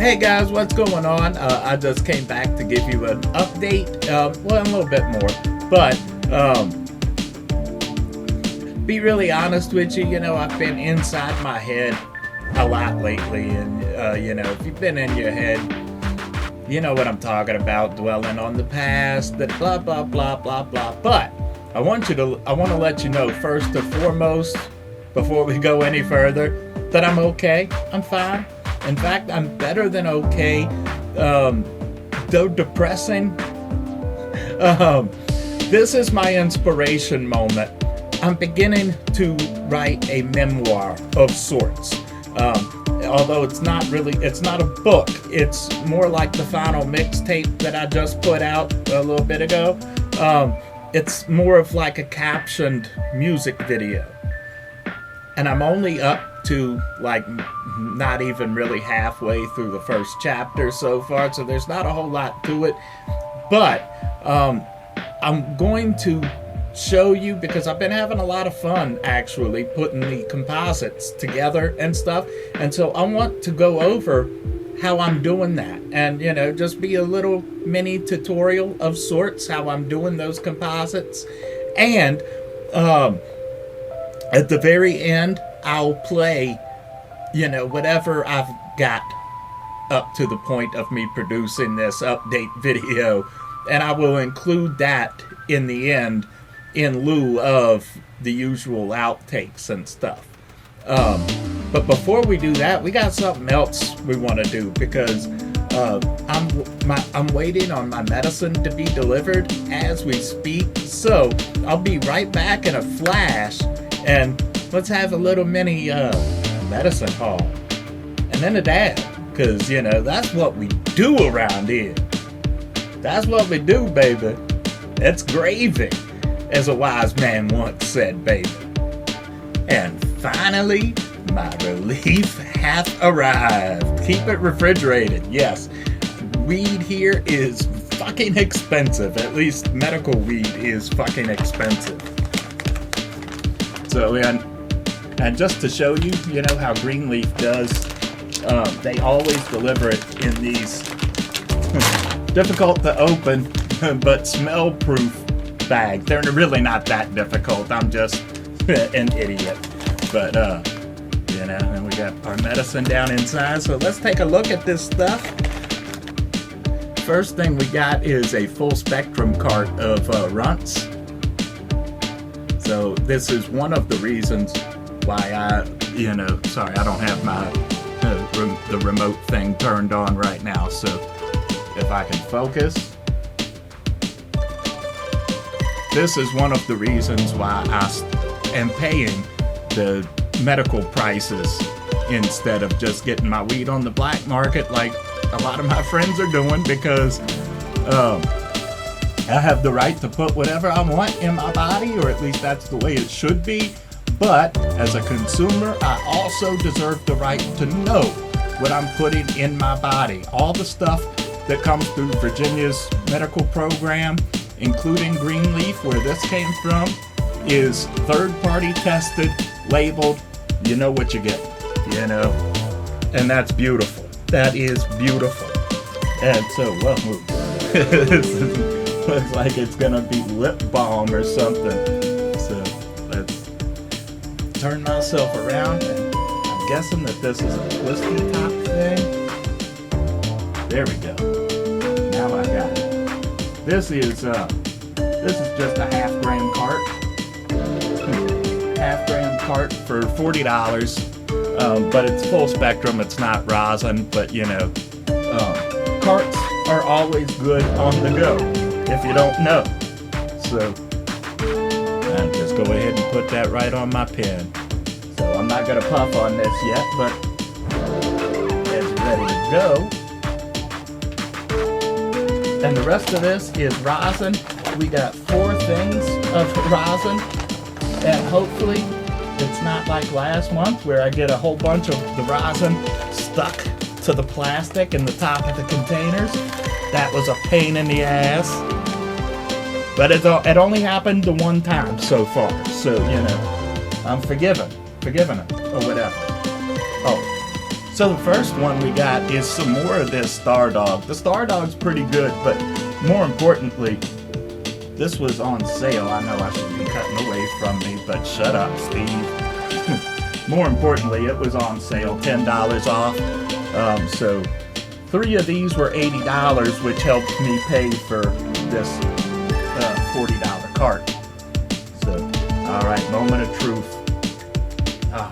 Hey guys, what's going on? I just came back to give you an update. Well, a little bit more, but be really honest with you. I've been inside my head a lot lately, and if you've been in your head, you know what I'm talking about, dwelling on the past, that blah blah blah blah blah. But I want to let you know first and foremost, before we go any further, that I'm okay. I'm fine. In fact, I'm better than okay. Though depressing, this is my inspiration moment. I'm beginning to write a memoir of sorts. Although it's not a book. It's more like the final mixtape that I just put out a little bit ago. It's more of like a captioned music video. And I'm only up to like not even really halfway through the first chapter so far, so there's not a whole lot to it. But I'm going to show you, because I've been having a lot of fun actually putting the composites together and stuff, and so I want to go over how I'm doing that, and just be a little mini tutorial of sorts how I'm doing those composites. And at the very end, I'll play, whatever I've got up to the point of me producing this update video, and I will include that in the end in lieu of the usual outtakes and stuff. But before we do that, we got something else we want to do, because I'm waiting on my medicine to be delivered as we speak. So I'll be right back in a flash, and let's have a little mini medicine haul, and then a dab, because that's what we do around here. That's what we do, baby. It's gravy, as a wise man once said, baby. And finally, my relief hath arrived. Keep it refrigerated. Yes, weed here is fucking expensive. At least medical weed is fucking expensive. So, and just to show you, how Gleaf does, they always deliver it in these difficult to open but smell-proof bags. They're really not that difficult. I'm just an idiot. But, and we got our medicine down inside. So let's take a look at this stuff. First thing we got is a full spectrum cart of runts. So this is one of the reasons why I don't have my the remote thing turned on right now. So if I can focus, this is one of the reasons why I am paying the medical prices instead of just getting my weed on the black market like a lot of my friends are doing, because I have the right to put whatever I want in my body, or at least that's the way it should be. But as a consumer, I also deserve the right to know what I'm putting in my body. All the stuff that comes through Virginia's medical program, including Gleaf, where this came from, is third-party tested, labeled. You know what you get, and that's beautiful. That is beautiful. And so, well, this looks like it's gonna be lip balm or something. So let's turn myself around, and I'm guessing that this is a twisty top thing. There we go. Now I got it. This is just a half-gram cart. Half-gram cart for $40. But it's full spectrum. It's not rosin, but carts are always good on the go if you don't know. So I'll just go ahead and put that right on my pen. So I'm not gonna puff on this yet, but it's ready to go. And the rest of this is rosin. We got 4 things of rosin, and hopefully it's not like last month where I get a whole bunch of the rosin stuck to the plastic in the top of the containers. That was a pain in the ass. But it only happened the one time so far. So, I'm forgiven. Forgiven it, or whatever. Oh, So the first one we got is some more of this Star Dog. The Star Dog's pretty good, but more importantly, this was on sale. I know I should be cutting away from me, but shut up, Steve. More importantly, it was on sale, $10 off. So 3 of these were $80, which helped me pay for this $40 cart. So, all right, moment of truth. Oh,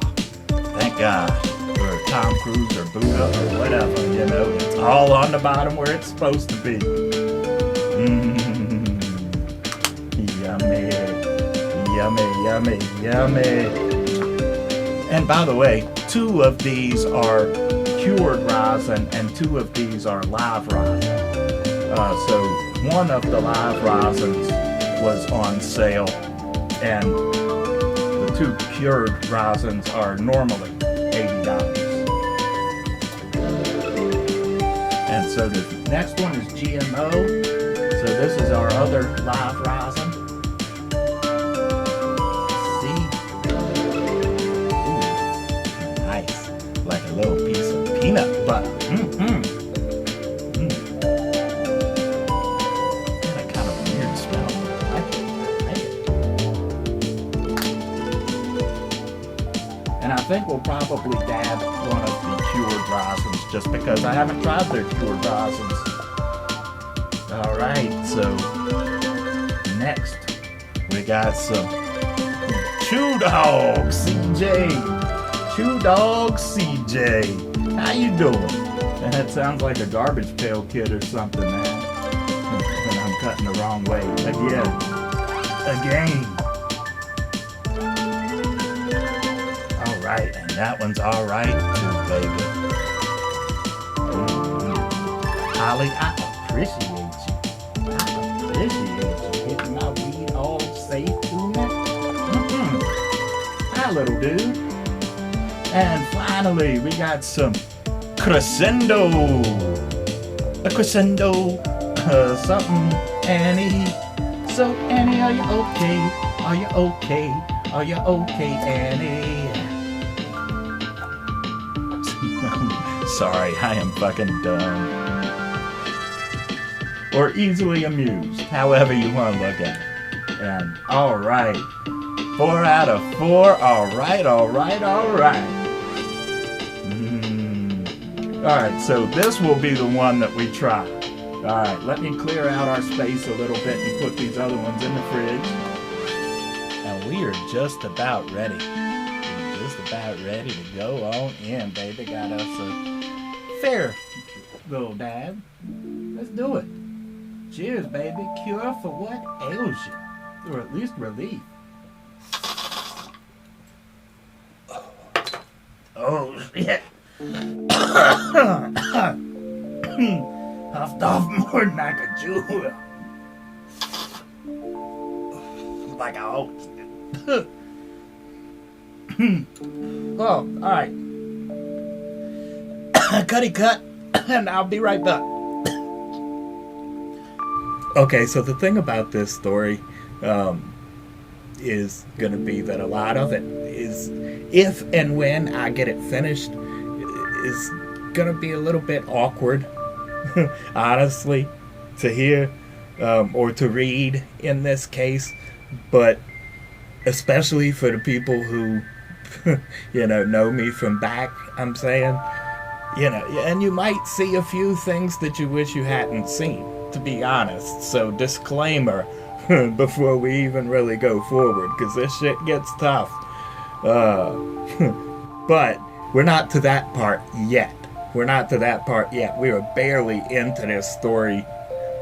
thank God. Or Tom Cruise or Buddha or whatever, you know, it's all on the bottom where it's supposed to be. Yummy, yummy, yummy, yummy. And by the way, 2 of these are cured rosin and 2 of these are live rosin. So one of the live rosins was on sale, and the 2 cured rosins are normally $80. And so the next one is GMO. So this is our other live rosin. See? Ooh, nice. Like a little piece of peanut butter. Got a kind of weird smell. I like it. And I think we'll probably dab one of the cured rosins just because I haven't tried their cured rosins. Alright, so next we got some Chew Dog CJ. Chew Dog CJ. How you doing? And that sounds like a Garbage Pail Kid or something, man. And I'm cutting the wrong way. Again. Alright, and that one's alright too, baby. Holly, I appreciate you. I appreciate you getting my weed all safe to me. Hi, little dude. And finally, we got some Crescendo. A Crescendo, something, Annie. So, Annie, are you okay? Are you okay? Are you okay, Annie? Sorry, I am fucking dumb. Or easily amused, however you want to look at it. And alright, 4 out of 4, alright. Alright, so this will be the one that we try. Alright, let me clear out our space a little bit and put these other ones in the fridge. And we are just about ready. To go on in, baby. Got us a fair little dab. Let's do it. Cheers, baby. Cure for what ails you. Or at least relief. Oh, shit. Huffed off more than I could chew. Like a hoax. Oh, alright. Cutty cut, and I'll be right back. Okay, so the thing about this story is going to be that a lot of it is, if and when I get it finished, is going to be a little bit awkward, honestly, to hear or to read in this case, but especially for the people who know me from back, I'm saying, and you might see a few things that you wish you hadn't seen, to be honest. So disclaimer before we even really go forward, because this shit gets tough. But we're not to that part yet. We are barely into this story.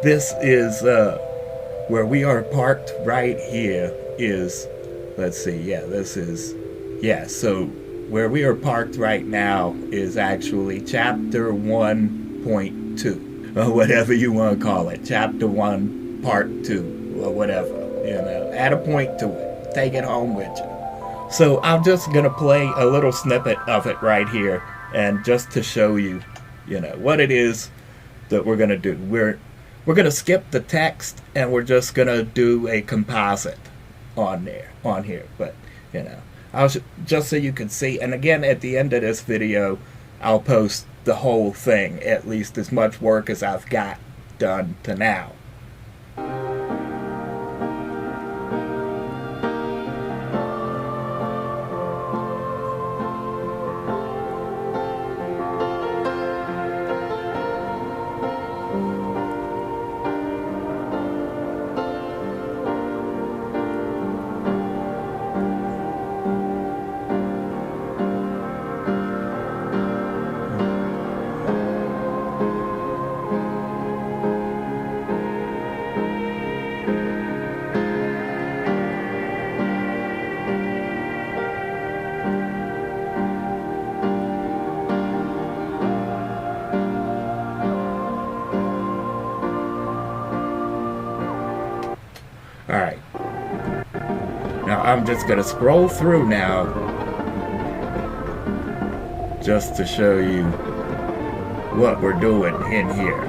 This is where we are parked right here is, let's see, so where we are parked right now is actually chapter 1.2, or whatever you want to call it. Chapter 1, part 2, or whatever, add a point to it. Take it home with you. So I'm just going to play a little snippet of it right here, and just to show you, what it is that we're going to do. We're going to skip the text, and we're just going to do a composite on here, but I'll just so you can see. And again, at the end of this video, I'll post the whole thing, at least as much work as I've got done to now. Alright. Now I'm just going to scroll through now just to show you what we're doing in here.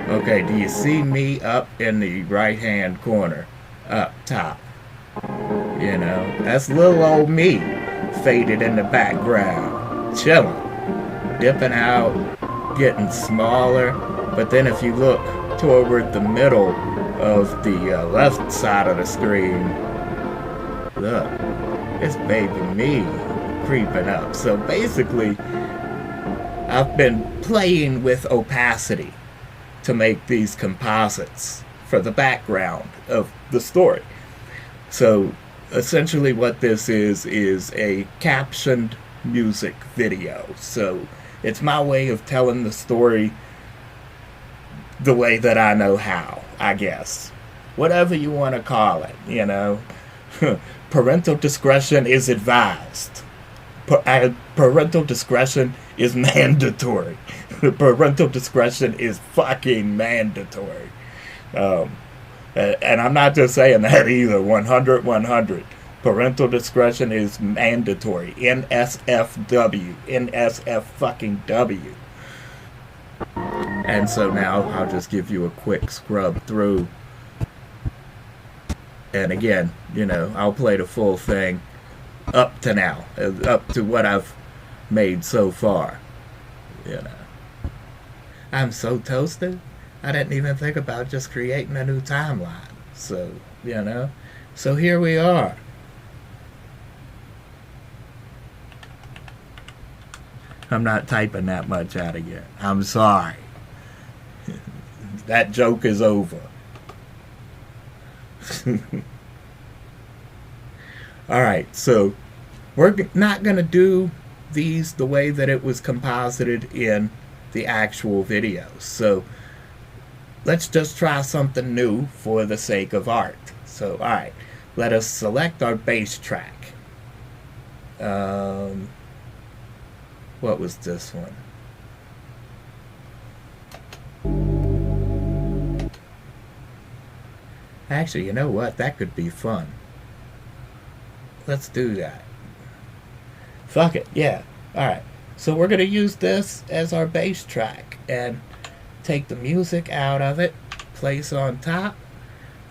Okay, do you see me up in the right hand corner? Up top. You know, that's little old me faded in the background. Chilling. Dipping out. Getting smaller. But then if you look toward the middle of the left side of the screen, look, it's baby me creeping up. So basically, I've been playing with opacity to make these composites for the background of the story. So essentially what this is a captioned music video. So it's my way of telling the story the way that I know how, I guess. Whatever you want to call it, you know. Parental discretion is advised. Parental discretion is mandatory. Parental discretion is fucking mandatory. And I'm not just saying that either. 100. Parental discretion is mandatory. NSFW. NSF fucking W. And so now I'll just give you a quick scrub through. And again, you know, I'll play the full thing up to now. Up to what I've made so far. You know. I'm so toasted. I didn't even think about just creating a new timeline. So, you know. So here we are. I'm not typing that much out again. I'm sorry. That joke is over. Alright, so we're not going to do these the way that it was composited in the actual videos. So let's just try something new for the sake of art. So, alright, let us select our bass track. What was this one? Actually, you know what? That could be fun. Let's do that. Fuck it, yeah. Alright, so we're going to use this as our bass track and take the music out of it, place on top.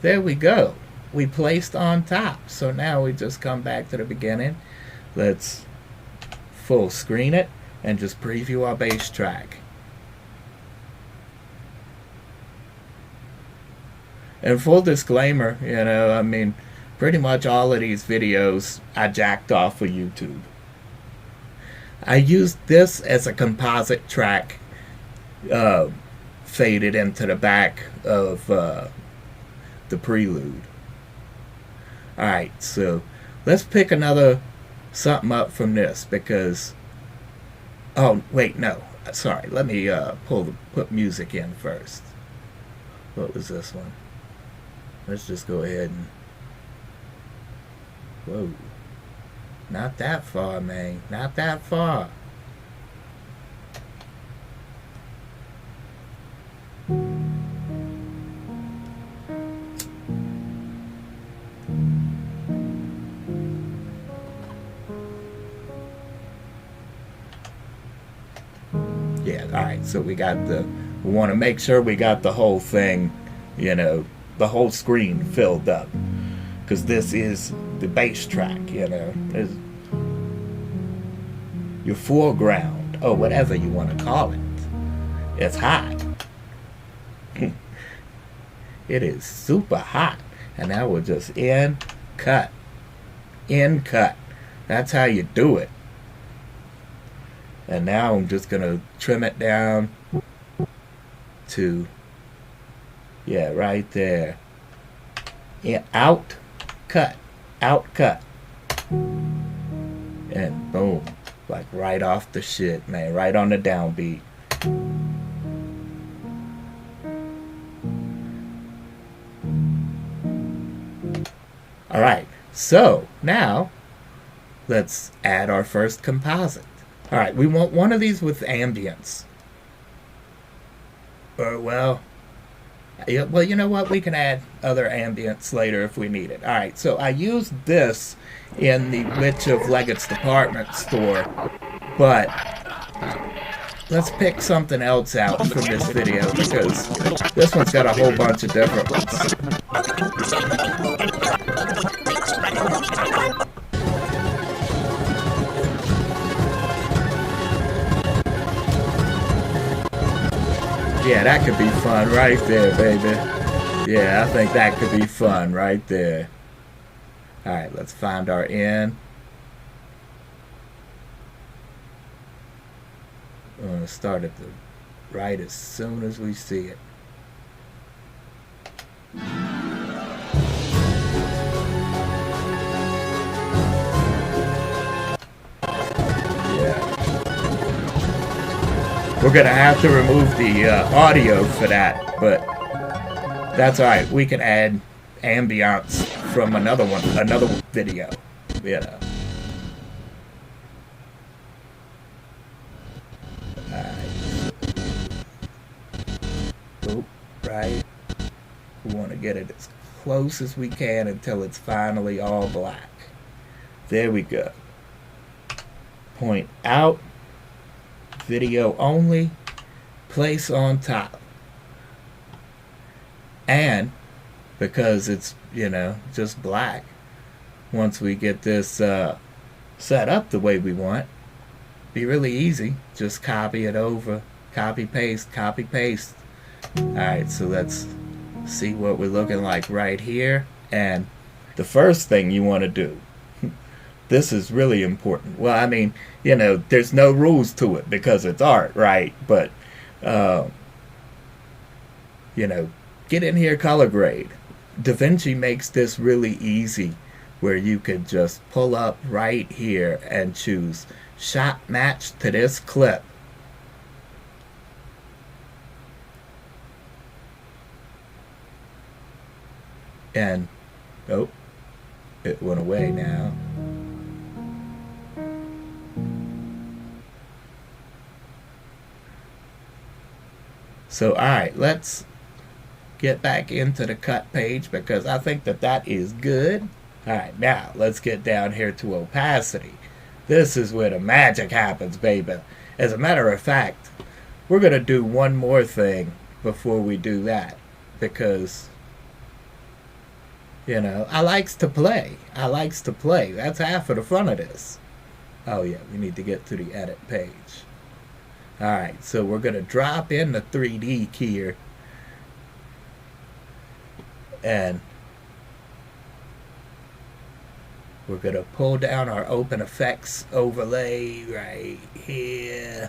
There we go. We placed on top. So now we just come back to the beginning. Let's full screen it and just preview our bass track. And full disclaimer, you know, I mean, pretty much all of these videos I jacked off of YouTube. I used this as a composite track, faded into the back of the prelude. Alright, so let's pick another something up from this because, oh wait, no, sorry, let me put music in first. What was this one? Let's just go ahead and, whoa, not that far, man, not that far. Yeah, alright, so we got we want to make sure we got the whole thing, you know, the whole screen filled up. Because this is the bass track, you know. your foreground, or whatever you want to call it. It's hot. It is super hot. And now we'll just in, cut. That's how you do it. And now I'm just going to trim it down to, yeah, right there. In, out, cut. And boom. Like right off the shit, man. Right on the downbeat. Alright, so now let's add our first composite. Alright, we want one of these with ambience. Or, well, you know what? We can add other ambience later if we need it. Alright, so I used this in the Witch of Leggett's department store, but let's pick something else out from this video because this one's got a whole bunch of different ones. Yeah, that could be fun right there, baby. Yeah, I think that could be fun right there. Alright, let's find our in. I'm going to start at the right as soon as we see it. We're going to have to remove the audio for that, but that's alright. We can add ambiance from another video, you know. Alright. Oop, right. We want to get it as close as we can until it's finally all black. There we go. Point out. Video only, place on top. And because it's, you know, just black, once we get this set up the way we want, be really easy. Just copy it over, copy paste. Alright, so let's see what we're looking like right here. And the first thing you want to do, this is really important. Well, I mean, you know, there's no rules to it because it's art, right? But, you know, get in here, color grade. DaVinci makes this really easy where you could just pull up right here and choose shot match to this clip. And, oh, it went away now. So, alright, let's get back into the cut page because I think that is good. Alright, now let's get down here to opacity. This is where the magic happens, baby. As a matter of fact, we're going to do one more thing before we do that because, you know, I likes to play. That's half of the fun of this. Oh yeah, we need to get to the edit page. Alright, so we're going to drop in the 3D here. And we're going to pull down our Open Effects overlay right here.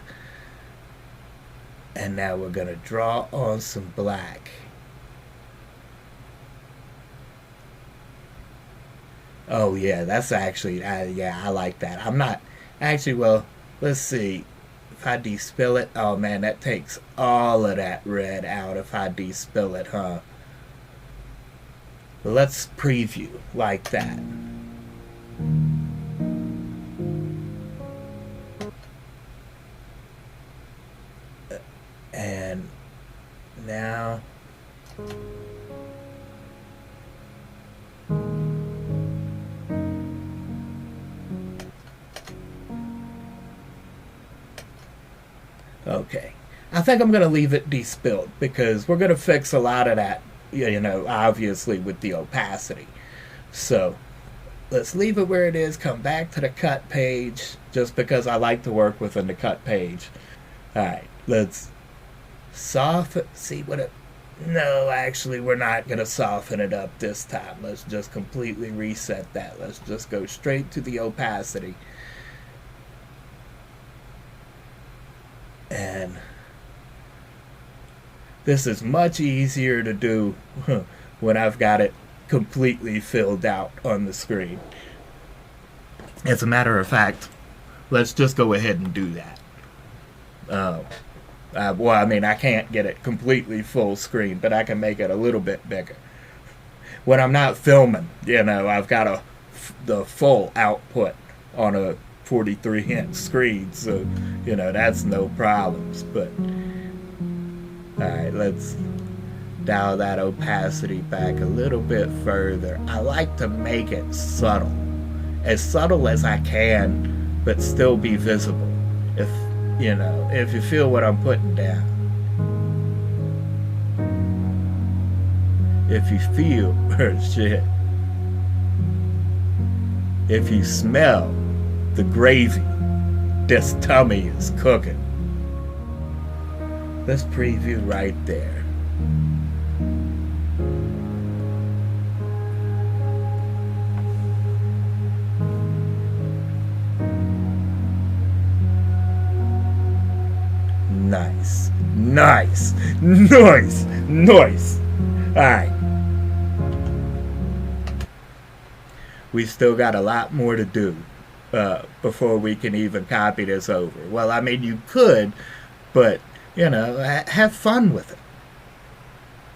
And now we're going to draw on some black. Oh yeah, that's actually, yeah, I like that. I'm not, actually, well, let's see. If I despill it, oh man, that takes all of that red out if I despill it, huh? But let's preview like that. And now okay, I think I'm going to leave it despilled because we're going to fix a lot of that, you know, obviously with the opacity. So let's leave it where it is, come back to the cut page, just because I like to work within the cut page. Alright, let's soften, see what it, no, actually we're not going to soften it up this time. Let's just completely reset that. Let's just go straight to the opacity. And this is much easier to do when I've got it completely filled out on the screen. As a matter of fact, let's just go ahead and do that. Well, I mean, I can't get it completely full screen, but I can make it a little bit bigger. When I'm not filming, I've got the full output on a 43-inch screen, so, that's no problems. But, alright, let's dial that opacity back a little bit further. I like to make it subtle as I can, but still be visible. If you feel what I'm putting down. If you feel, shit. If you smell the gravy, this tummy is cooking. Let's preview right there. Nice. Alright. We still got a lot more to do before we can even copy this over. Well, I mean, you could, but, have fun with it.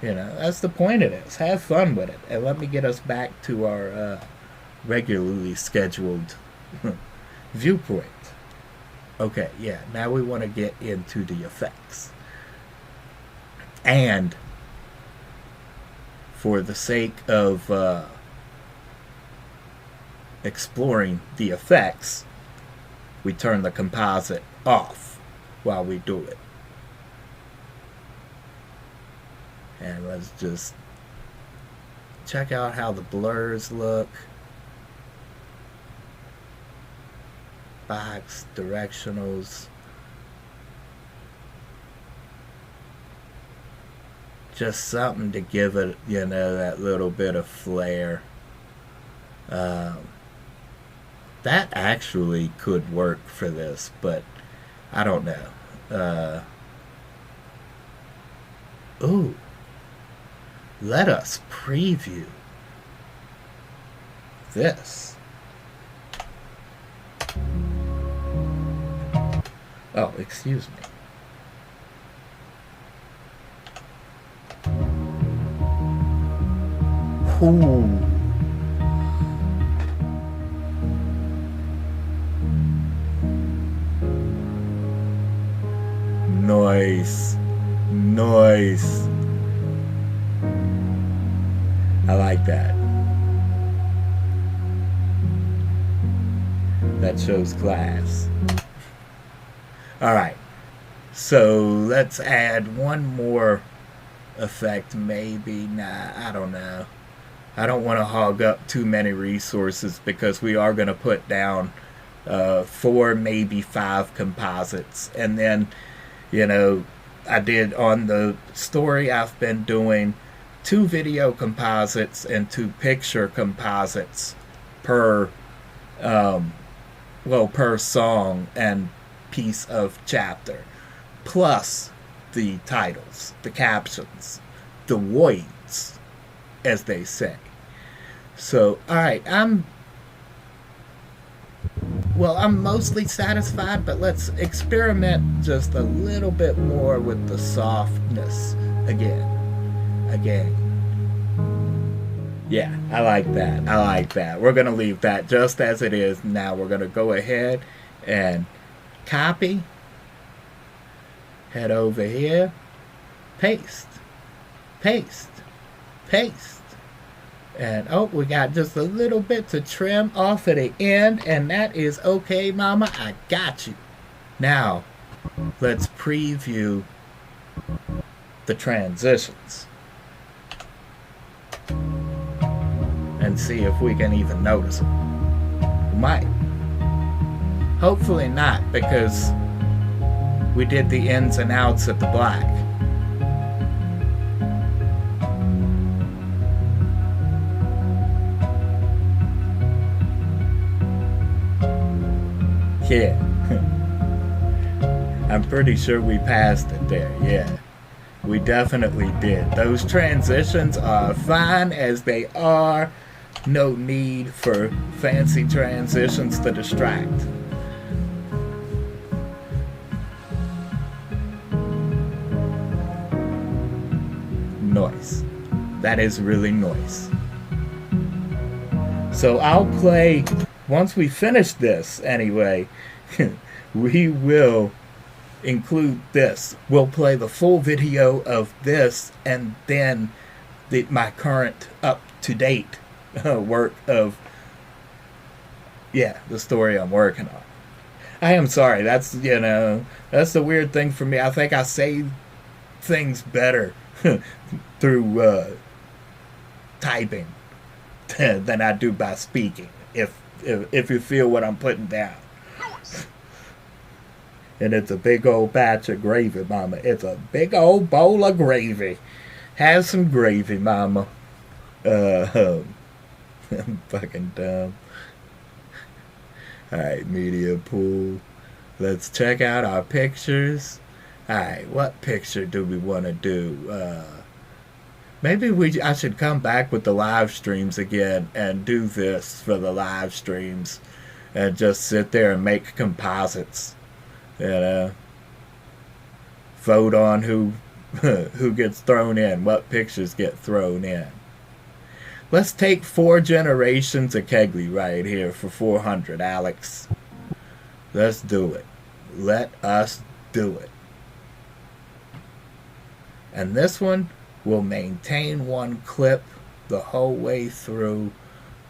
That's the point of this. Have fun with it. And let me get us back to our regularly scheduled viewpoint. Okay, yeah, now we want to get into the effects. And for the sake of exploring the effects, we turn the composite off while we do it. And let's just check out how the blurs look. Box, directionals. Just something to give it, that little bit of flair. That actually could work for this, but I don't know. Ooh. Let us preview this. Oh, excuse me. Ooh. Nice. I like that. That shows class. Alright, so let's add one more effect, maybe. Nah, I don't know. I don't want to hog up too many resources because we are going to put down 4, maybe 5 composites. And then, I did on the story, I've been doing 2 video composites and 2 picture composites per song and piece of chapter, plus the titles, the captions, the voids, as they say. So, alright, I'm mostly satisfied, but let's experiment just a little bit more with the softness again. Yeah, I like that. We're going to leave that just as it is. Now we're going to go ahead and copy, head over here, paste, and we got just a little bit to trim off at the end, and that is okay, mama, I got you. Now let's preview the transitions and see if we can even notice them. Might. Hopefully not, because we did the ins and outs of the black. Yeah. I'm pretty sure we passed it there, yeah. We definitely did. Those transitions are fine as they are. No need for fancy transitions to distract. Noise. That is really noise. So I'll play, once we finish this anyway, we will include this. We'll play the full video of this and then my current up-to-date work of, the story I'm working on. I am sorry, that's the weird thing for me. I think I say things better through typing than I do by speaking, if you feel what I'm putting down. And it's a big old batch of gravy, Mama. It's a big old bowl of gravy. Have some gravy, Mama. I'm fucking dumb. Alright, media pool. Let's check out our pictures. Alright, what picture do we want to do? Maybe I should come back with the live streams again and do this for the live streams. And just sit there and make composites. Vote on who gets thrown in, what pictures get thrown in. Let's take 4 generations of Kegley right here for 400, Alex. Let's do it. Let us do it. And this one will maintain one clip the whole way through.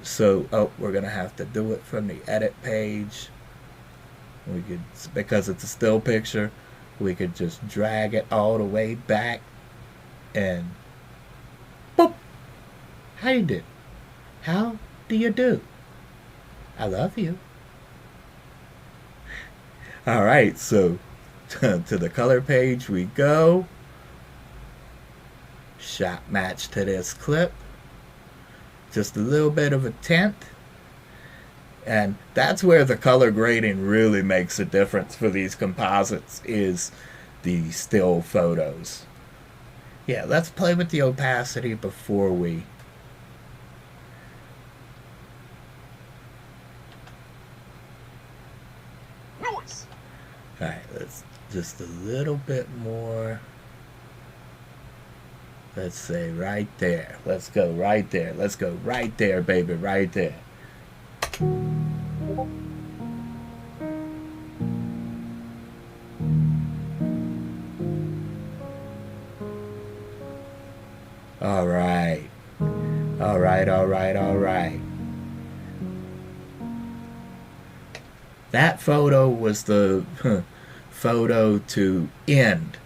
So, we're going to have to do it from the edit page. We could, because it's a still picture, we could just drag it all the way back and boop. How you do? How do you do? I love you. Alright, so to the color page we go. Shot match to this clip. Just a little bit of a tint. And that's where the color grading really makes a difference for these composites, is the still photos. Yeah, let's play with the opacity before we... Noise! Alright, let's just a little bit more. Let's say right there. Let's go right there. Let's go right there, baby, right there. Alright. Alright. That photo was the photo to end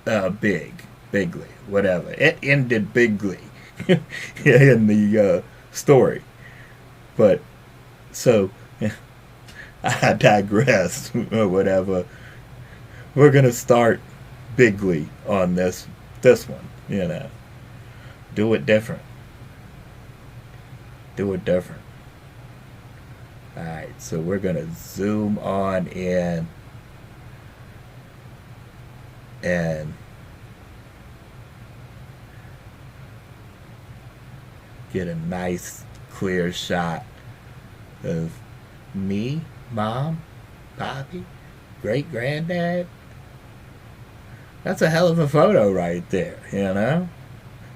Bigly, whatever. It ended Bigly in the story. But, so, I digress, or whatever. We're going to start Bigly on this one, Do it different. Alright, so we're going to zoom on in and get a nice clear shot of me, Mom, Poppy, great granddad. That's a hell of a photo right there,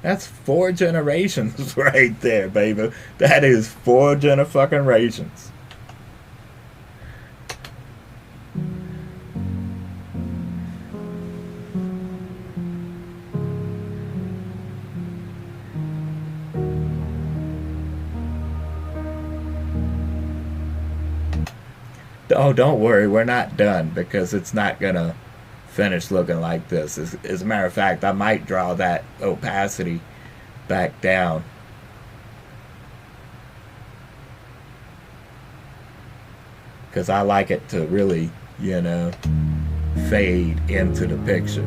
That's 4 generations right there, baby. That is 4 generations. Oh, don't worry, we're not done, because it's not gonna finish looking like this. As a matter of fact, I might draw that opacity back down. because I like it to really, fade into the picture.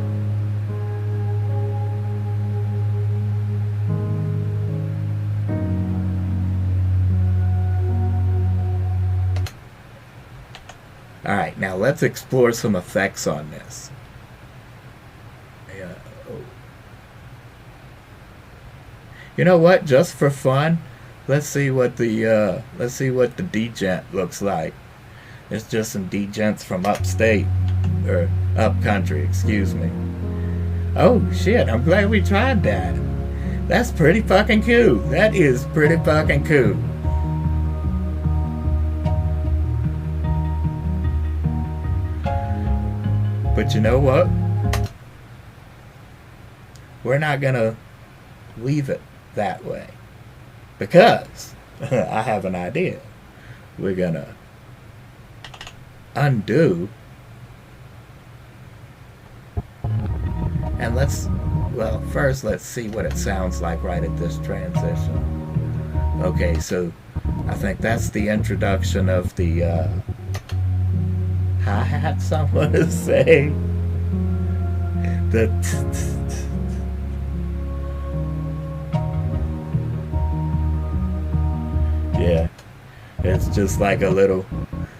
Alright, now let's explore some effects on this. You know what? Just for fun, let's see what the degent looks like. It's just some degents from upstate, or upcountry, excuse me. Oh shit! I'm glad we tried that. That's pretty fucking cool. That is pretty fucking cool. But you know what? We're not gonna leave it that way, because I have an idea. We're gonna undo, and first let's see what it sounds like right at this transition. Okay, so I think that's the introduction of the hi-hats, I want to say. The yeah, it's just like a little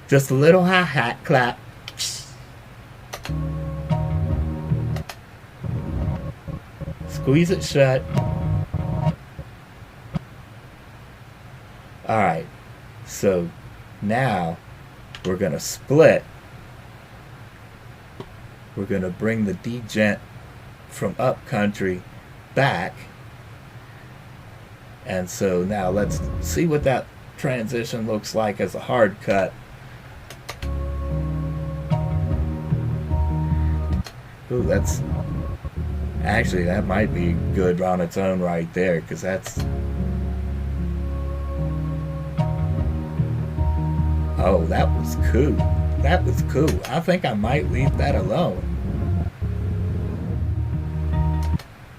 hi-hat clap. Squeeze it shut. Alright, so now we're gonna split. We're gonna bring the degent from upcountry back. And so now let's see what that transition looks like as a hard cut. Ooh, that might be good on its own right there, because that's... Oh, that was cool. That was cool. I think I might leave that alone.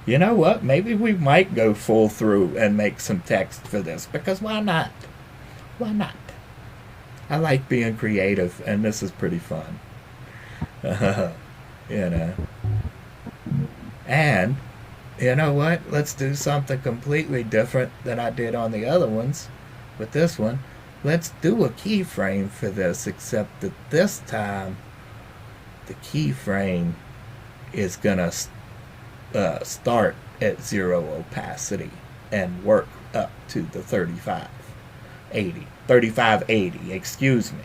You know what? Maybe we might go full through and make some text for this, because why not? Why not? I like being creative, and this is pretty fun. And, you know what? Let's do something completely different than I did on the other ones. With this one, let's do a keyframe for this, except that this time, the keyframe is gonna start at 0 opacity and work up to the 3580, excuse me.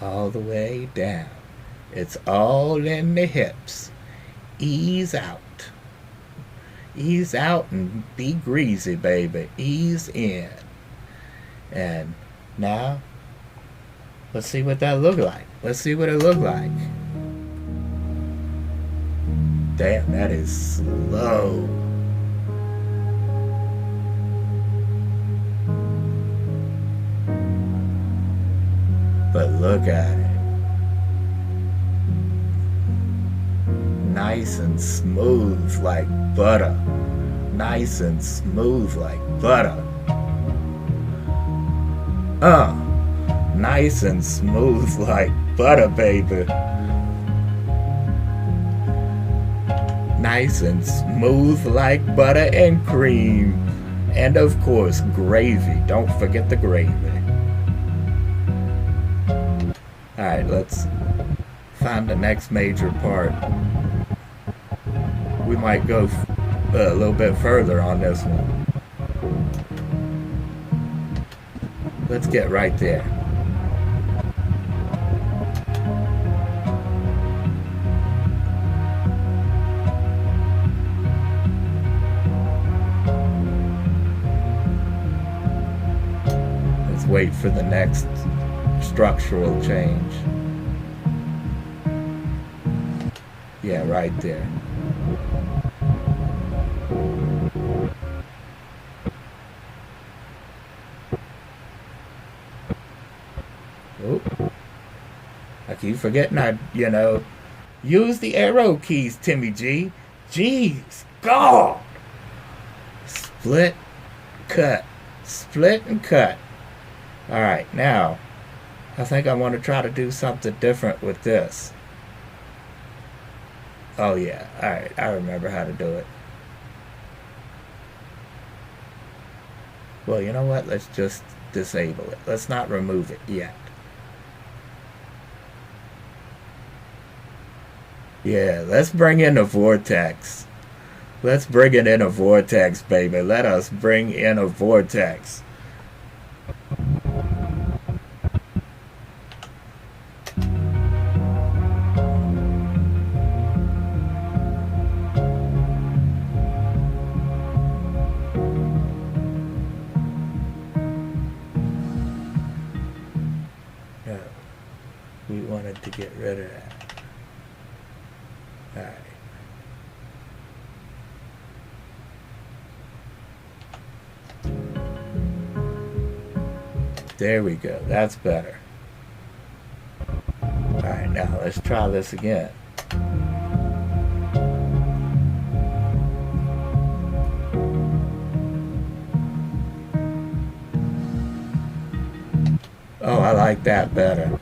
All the way down. It's all in the hips. Ease out. Ease out and be greasy, baby. Ease in. And now, let's see what that look like. Let's see what it look like. Damn, that is slow. But look at it. Nice and smooth like butter. Nice and smooth like butter. Nice and smooth like butter, baby. Nice and smooth like butter and cream. And of course, gravy. Don't forget the gravy. Alright, let's find the next major part. We might go a little bit further on this one. Let's get right there. Let's wait for the next structural change. Yeah, right there. Oh, I keep forgetting use the arrow keys, Timmy G. Jeez, God! Split, cut, split and cut. Alright, now, I think I want to try to do something different with this. Oh yeah, alright, I remember how to do it. Well, you know what? Let's just disable it. Let's not remove it yet. Yeah, let's bring in a vortex. Let's bring it in a vortex, baby. Let us bring in a vortex. No, we wanted to get rid of that. All right. There we go. That's better. Alright, now let's try this again. Oh, I like that better.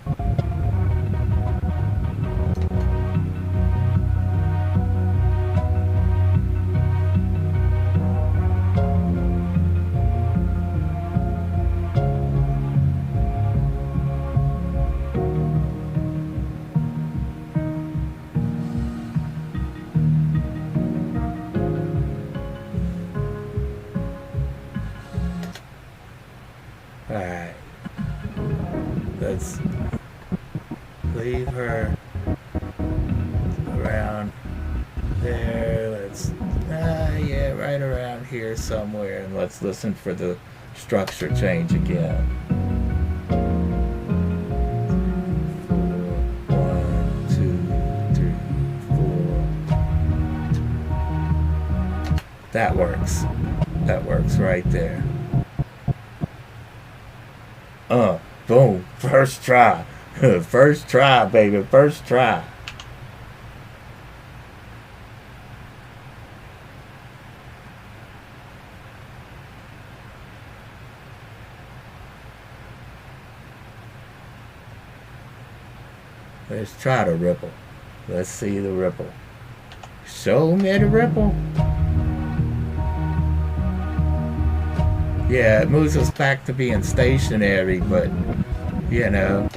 Alright. Let's leave her around there. Let's, yeah, right around here somewhere. And let's listen for the structure change again. 1, 2, 3, 4. That works. That works right there. Boom. First try. First try, baby. First try. Let's try the ripple. Let's see the ripple. Show me the ripple. Yeah, it moves us back to being stationary, but, you know.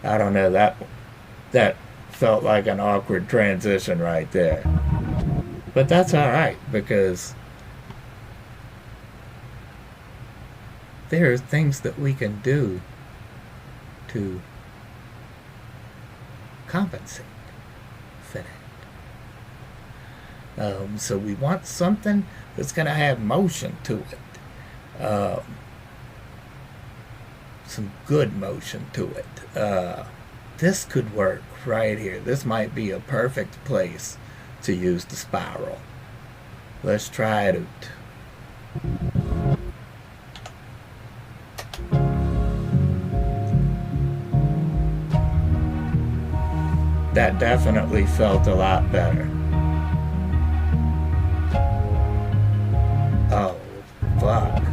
I don't know, that felt like an awkward transition right there. But that's alright, because there are things that we can do to compensate for that. So we want something that's going to have motion to it. Some good motion to it. This could work right here. This might be a perfect place to use the spiral. Let's try it out. That definitely felt a lot better. Oh, fuck.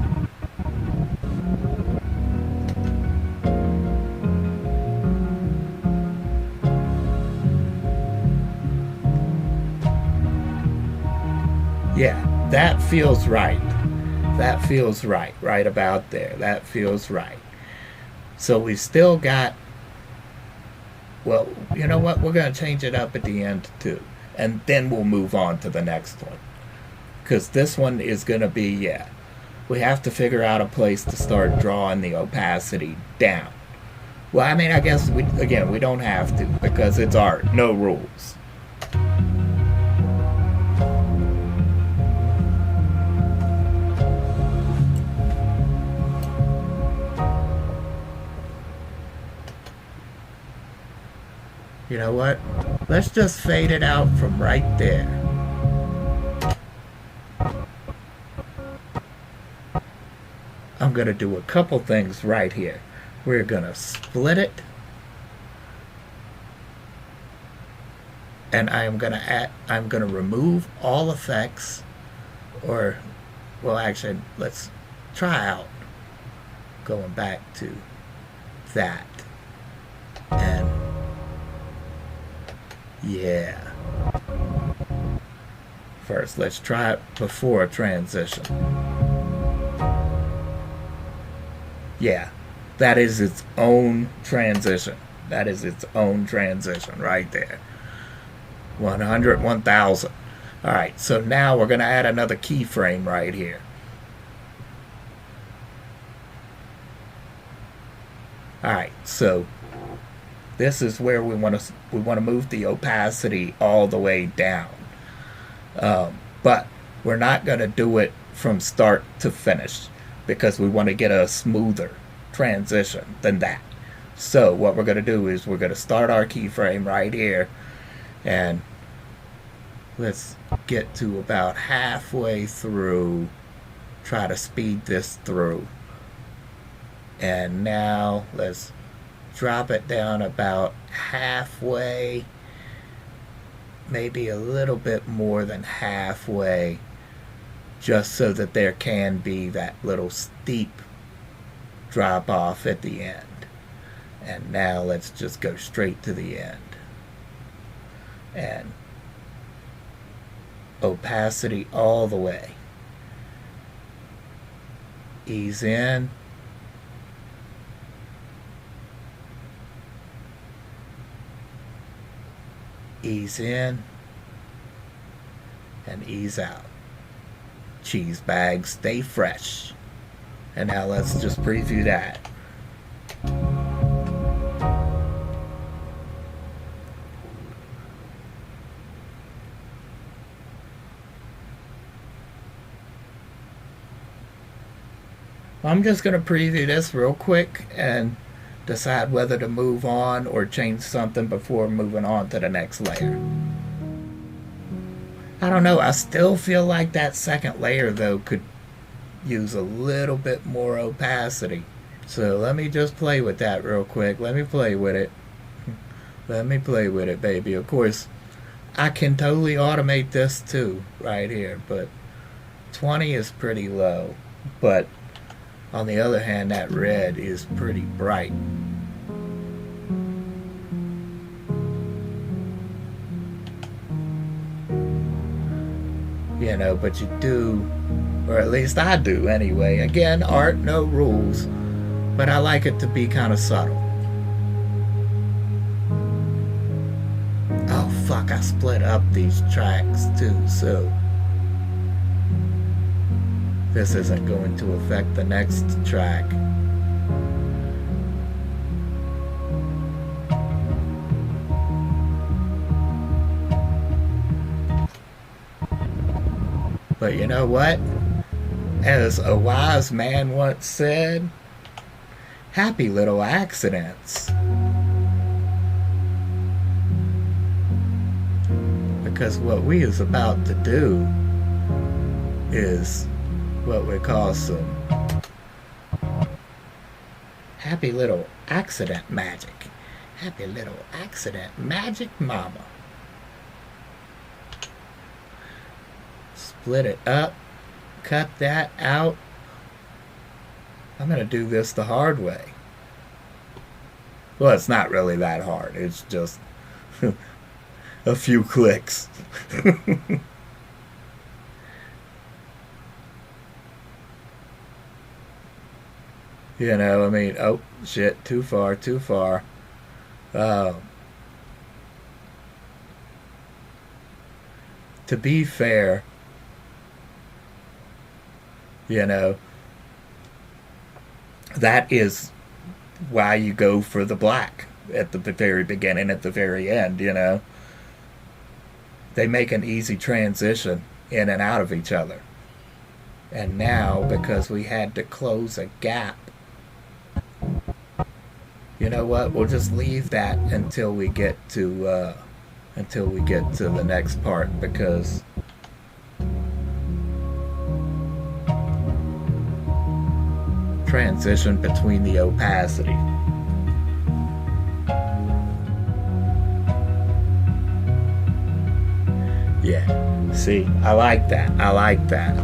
Yeah, that feels right. That feels right. Right about there. That feels right. So we still got... Well, you know what? We're going to change it up at the end, too. And then we'll move on to the next one. Because this one is going to be, yeah. We have to figure out a place to start drawing the opacity down. Well, I mean, I guess, we don't have to. Because it's art. No rules. You know what? Let's just fade it out from right there. I'm going to do a couple things right here. We're going to split it. And I'm going to remove all effects, or, well, actually, let's try out going back to that. And yeah. First, let's try it before a transition. Yeah, that is its own transition. That is its own transition right there. 100, 1000. Alright, so now we're going to add another keyframe right here. Alright, so this is where we want to move the opacity all the way down. But we're not going to do it from start to finish because we want to get a smoother transition than that. So what we're going to do is we're going to start our keyframe right here, and let's get to about halfway through, try to speed this through. And now let's drop it down about halfway, maybe a little bit more than halfway, just so that there can be that little steep drop off at the end. And now let's just go straight to the end. And opacity all the way. Ease in. Ease in. And ease out. Cheese bags, stay fresh. And now let's just preview that. I'm just going to preview this real quick and decide whether to move on or change something before moving on to the next layer. I don't know, I still feel like that second layer though could use a little bit more opacity. So let me just play with that real quick. Let me play with it. Let me play with it, baby. Of course, I can totally automate this too right here, but 20 is pretty low. But on the other hand, that red is pretty bright. You know, but you do, or at least I do anyway. Again, art, no rules, but I like it to be kind of subtle. Oh fuck, I split up these tracks too, so this isn't going to affect the next track. But you know what? As a wise man once said, happy little accidents. Because what we is about to do is what we call some happy little accident magic. Happy little accident magic, mama. Split it up, cut that out. I'm going to do this the hard way. Well, it's not really that hard. It's just a few clicks. You know, I mean, oh, shit, too far, too far. To be fair, you know, that is why you go for the black at the very beginning, at the very end, you know. They make an easy transition in and out of each other. And now, because we had to close a gap, you know what, we'll just leave that until we get to the next part, because transition between the opacity. Yeah, see, I like that. I like that.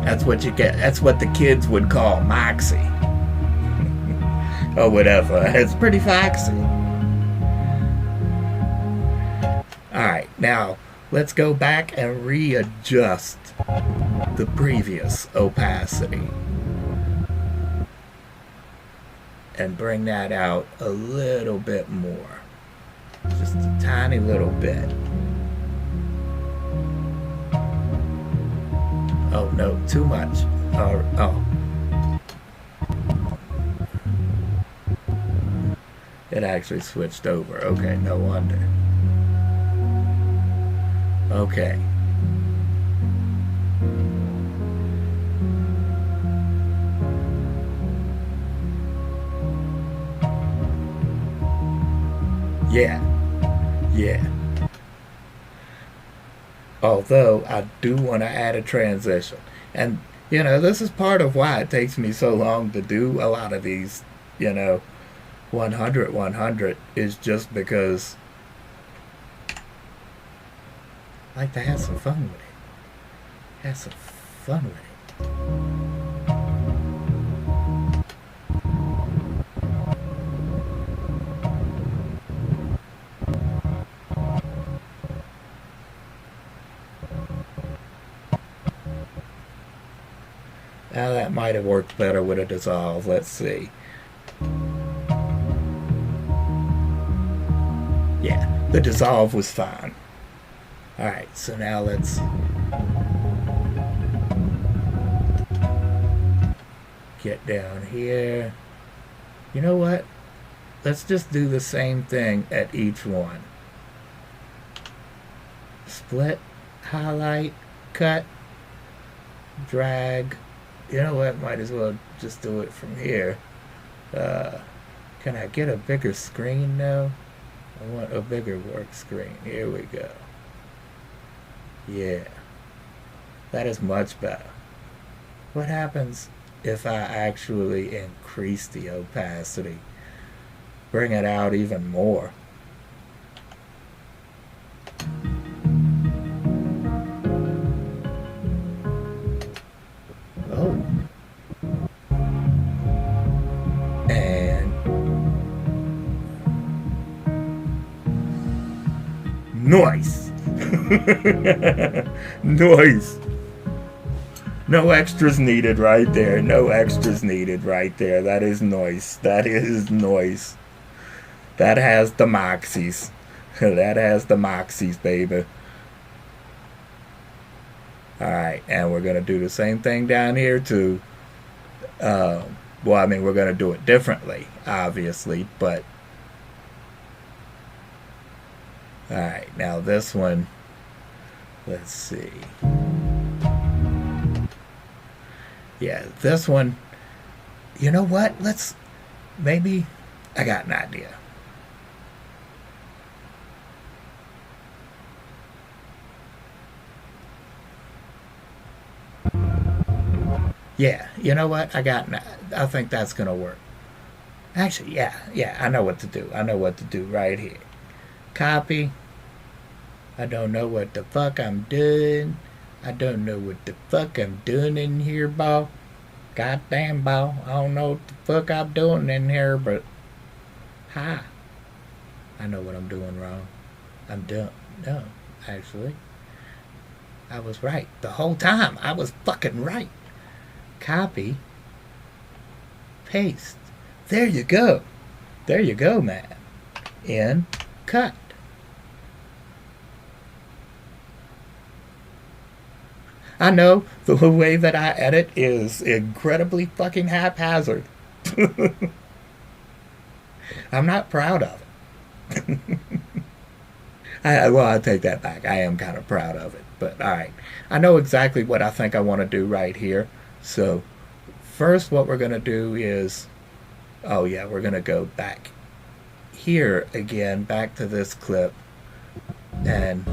That's what you get. That's what the kids would call moxie. Or whatever. It's pretty foxy. Alright, now let's go back and readjust the previous opacity. And bring that out a little bit more. Just a tiny little bit. Oh no, too much. Oh. It actually switched over. Okay, no wonder. Okay. Yeah. Yeah. Although I do want to add a transition. And, you know, this is part of why it takes me so long to do a lot of these, you know, 100, 100 is just because I like to have some fun with it. Have some fun with it. Now that might have worked better with a dissolve. Let's see. Yeah, the dissolve was fine. Alright, so now let's get down here. You know what? Let's just do the same thing at each one. Split, highlight, cut, drag. You know what? Might as well just do it from here. Can I get a bigger screen now? I want a bigger work screen. Here we go. Yeah. That is much better. What happens if I actually increase the opacity? Bring it out even more. Oh. And nice. Nice. No extras needed right there. No extras needed right there. That is nice. That is nice. That has the moxies. That has the moxies, baby. Alright, and we're going to do the same thing down here too. Well, I mean, we're going to do it differently, obviously, but alright, now this one, let's see. Yeah, this one, you know what? Let's, maybe, I got an idea. Yeah, you know what? I think that's going to work. Actually, yeah, I know what to do. I know what to do right here. Copy. I don't know what the fuck I'm doing. I don't know what the fuck I'm doing in here, ball. Goddamn, ball. I don't know what the fuck I'm doing in here, but hi. I know what I'm doing wrong. I'm dumb. No, actually. I was right. The whole time, I was fucking right. Copy. Paste. There you go. There you go, man. In. Cut. I know the way that I edit is incredibly fucking haphazard. I'm not proud of it. Well, I take that back. I am kind of proud of it. But alright. I know exactly what I think I want to do right here. So first what we're going to do is, oh yeah, we're going to go back here again, back to this clip, and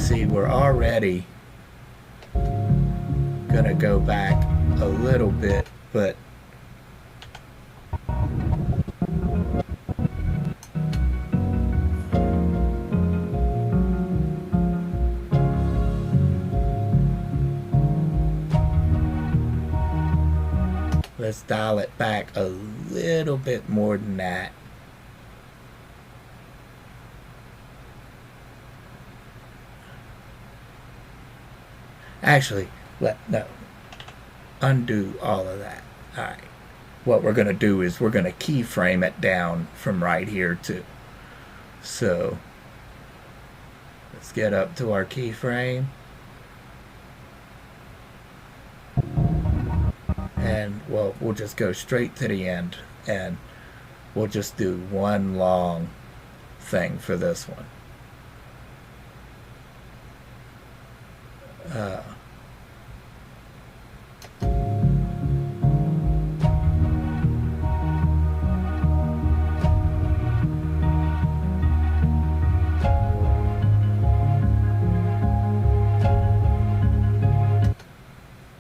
see, we're already gonna go back a little bit, but let's dial it back a little bit more than that. Actually, undo all of that. All right. What we're going to do is we're going to keyframe it down from right here too. So let's get up to our keyframe. And well, we'll just go straight to the end, and we'll just do one long thing for this one.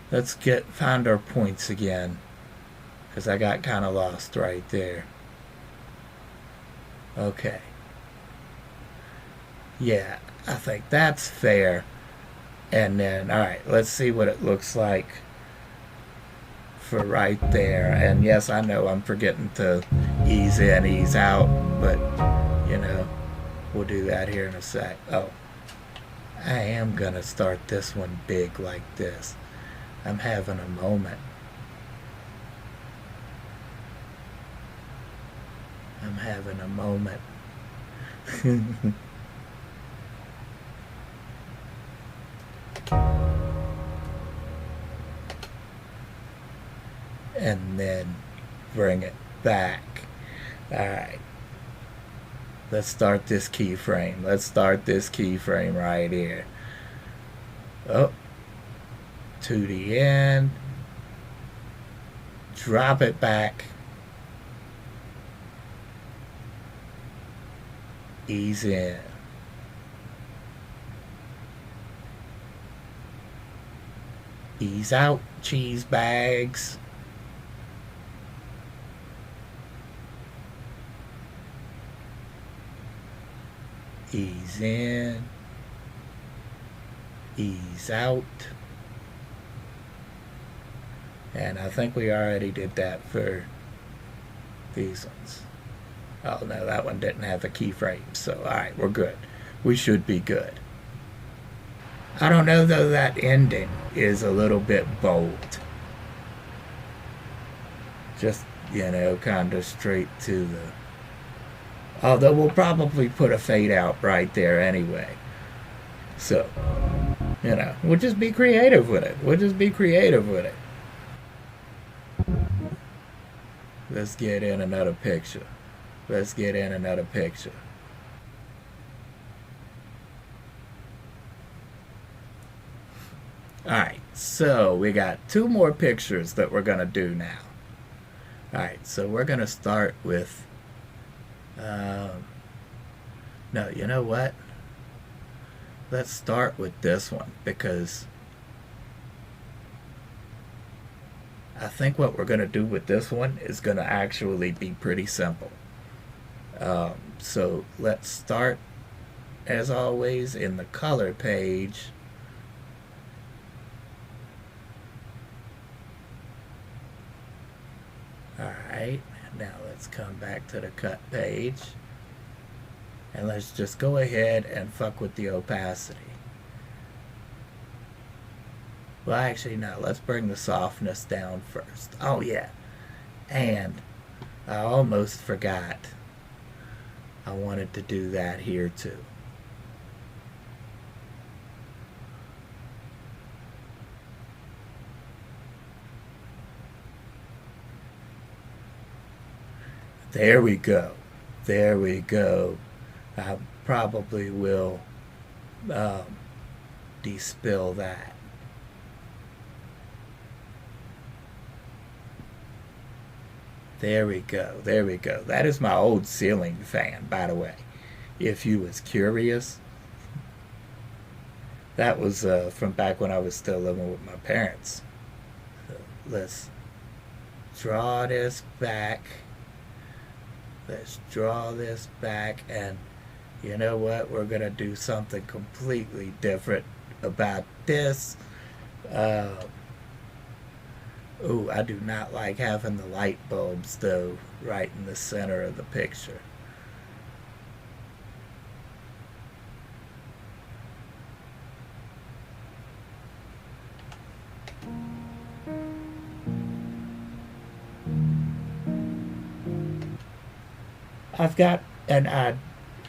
Let's find our points again, because I got kind of lost right there. Okay. Yeah, I think that's fair. And then, all right, let's see what it looks like for right there. And yes, I know I'm forgetting to ease in, ease out, but you know, we'll do that here in a sec. Oh, I am gonna start this one big like this. I'm having a moment. I'm having a moment. And then bring it back. Alright. Let's start this keyframe. Let's start this keyframe right here. Oh. To the end. Drop it back. Ease in. Ease out, cheese bags. Ease in. Ease out. And I think we already did that for these ones. Oh no, that one didn't have a keyframe. So alright, we're good. We should be good. I don't know though, that ending is a little bit bold. Just, you know, kind of straight to the... Although we'll probably put a fade out right there anyway. So, you know, we'll just be creative with it. We'll just be creative with it. Let's get in another picture. Let's get in another picture. Alright, so we got 2 more pictures that we're going to do now. Alright, so we're going to start with... no, you know what? Let's start with this one, because I think what we're going to do with this one is going to actually be pretty simple. So let's start, as always, in the color page. Alright, now let's come back to the cut page. And let's just go ahead and fuck with the opacity. Well, actually, no. Let's bring the softness down first. Oh, yeah. And I almost forgot. I wanted to do that here, too. There we go. There we go. I probably will despill that. There we go. There we go. That is my old ceiling fan, by the way. If you was curious. That was from back when I was still living with my parents. So let's draw this back. Let's draw this back, and you know what? We're going to do something completely different about this. Uh, oh, I do not like having the light bulbs, though, right in the center of the picture. I've got an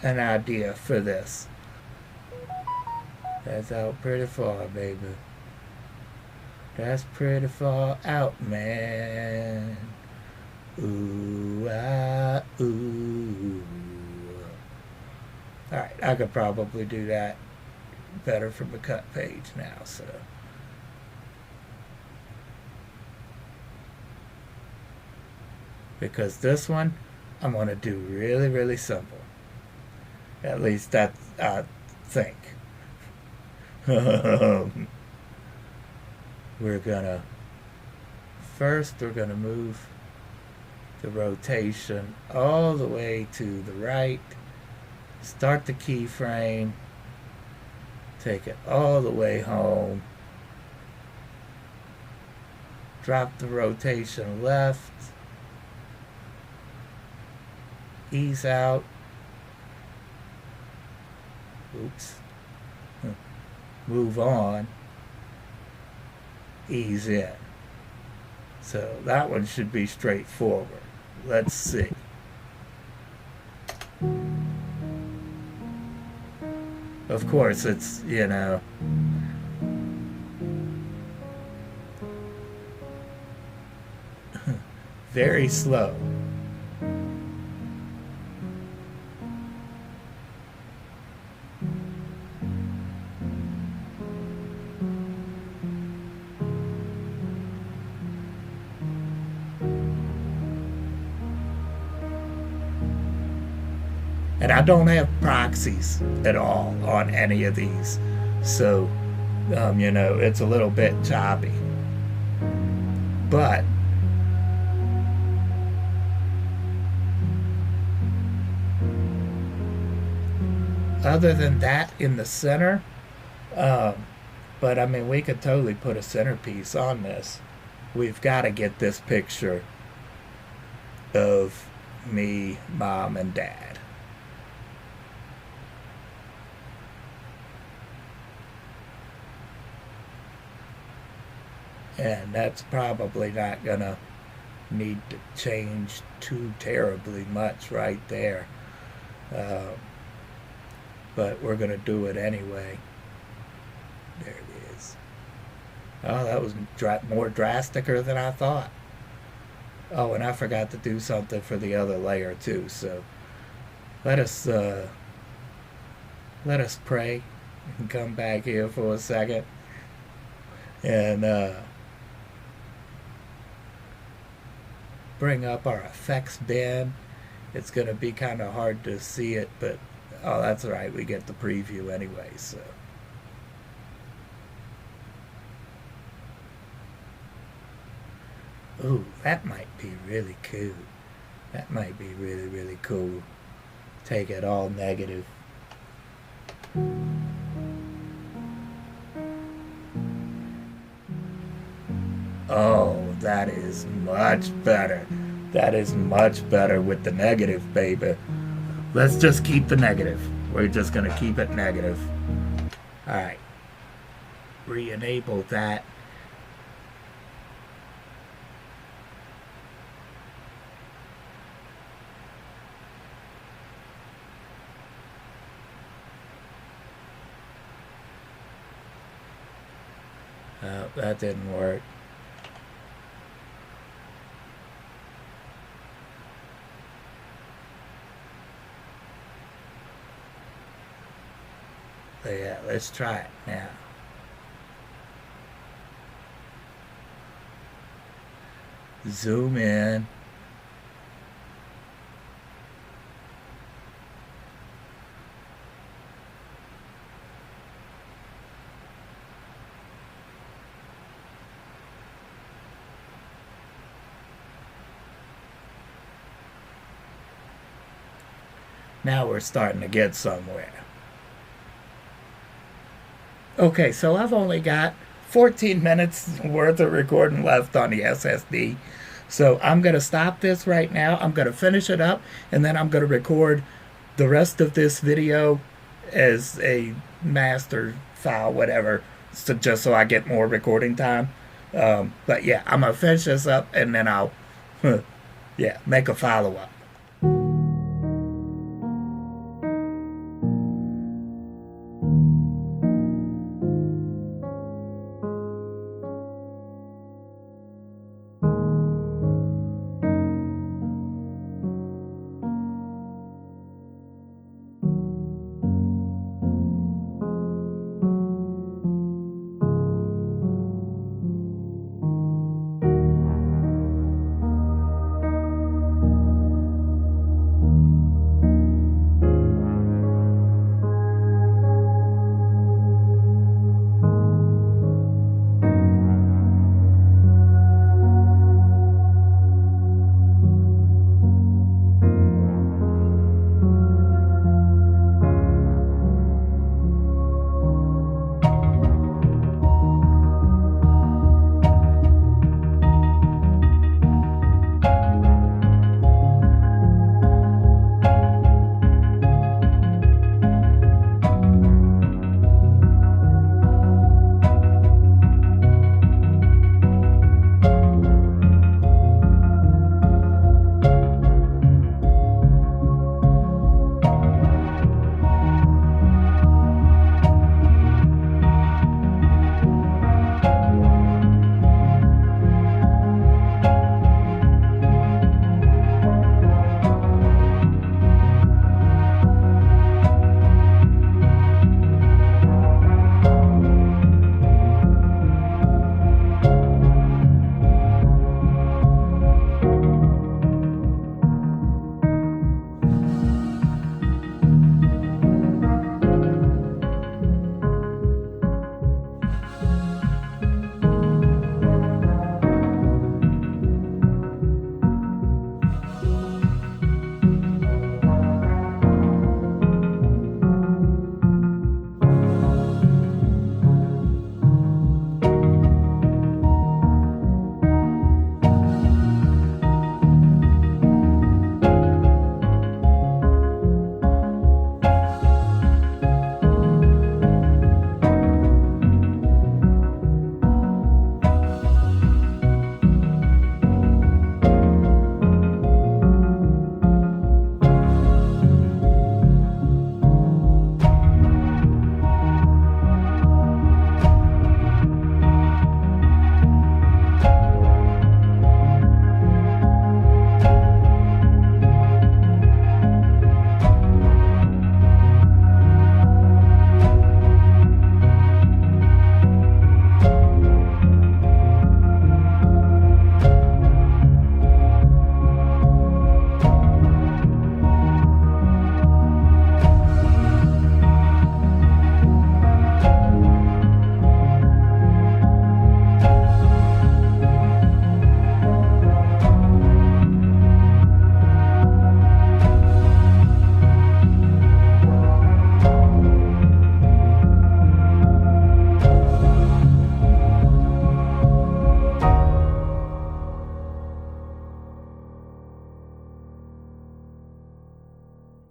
idea for this. That's out pretty far, baby. That's pretty far out, man. Ooh, ah, ooh. Alright, I could probably do that better from the cut page now, so. Because this one, I'm going to do really, really simple. At least that I think. We're gonna move the rotation all the way to the right, start the keyframe, take it all the way home, drop the rotation left, ease out, oops, move on, ease in. So that one should be straightforward. Let's see. Of course, it's, very slow. And I don't have proxies at all on any of these. So, it's a little bit choppy. But, other than that in the center, but I mean, we could totally put a centerpiece on this. We've got to get this picture of me, mom, and dad. And that's probably not going to need to change too terribly much right there. But we're going to do it anyway. There it is. Oh, that was more drasticer than I thought. Oh, and I forgot to do something for the other layer too. So let us pray and come back here for a second. And bring up our effects bin. It's going to be kind of hard to see it, but oh, that's all right. We get the preview anyway, so. Ooh, that might be really cool. That might be really, really cool. Take it all negative. Oh, that is much better. That is much better with the negative, baby. Let's just keep the negative. We're just going to keep it negative. Alright. Re-enable that. That didn't work. But yeah, let's try it now. Zoom in. Now we're starting to get somewhere. Okay, so I've only got 14 minutes worth of recording left on the SSD. So I'm going to stop this right now. I'm going to finish it up, and then I'm going to record the rest of this video as a master file, whatever, so just so I get more recording time. But yeah, I'm going to finish this up, and then I'll make a follow-up.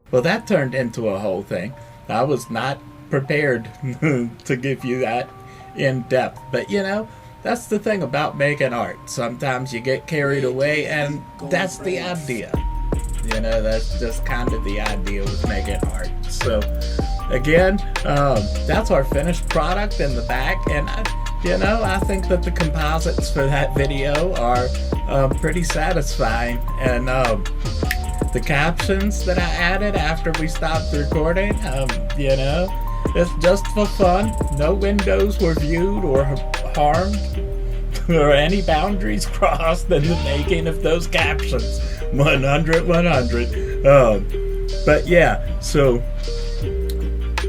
Well, that turned into a whole thing. I was not prepared to give you that in depth. But, you know, that's the thing about making art. Sometimes you get carried away, and that's the idea. You know, that's just kind of the idea with making art. So, again, that's our finished product in the back. And, you know, I think that the composites for that video are pretty satisfying. And the captions that I added after we stopped recording, you know, it's just for fun. No windows were viewed or harmed or any boundaries crossed in the making of those captions. 100. But yeah, so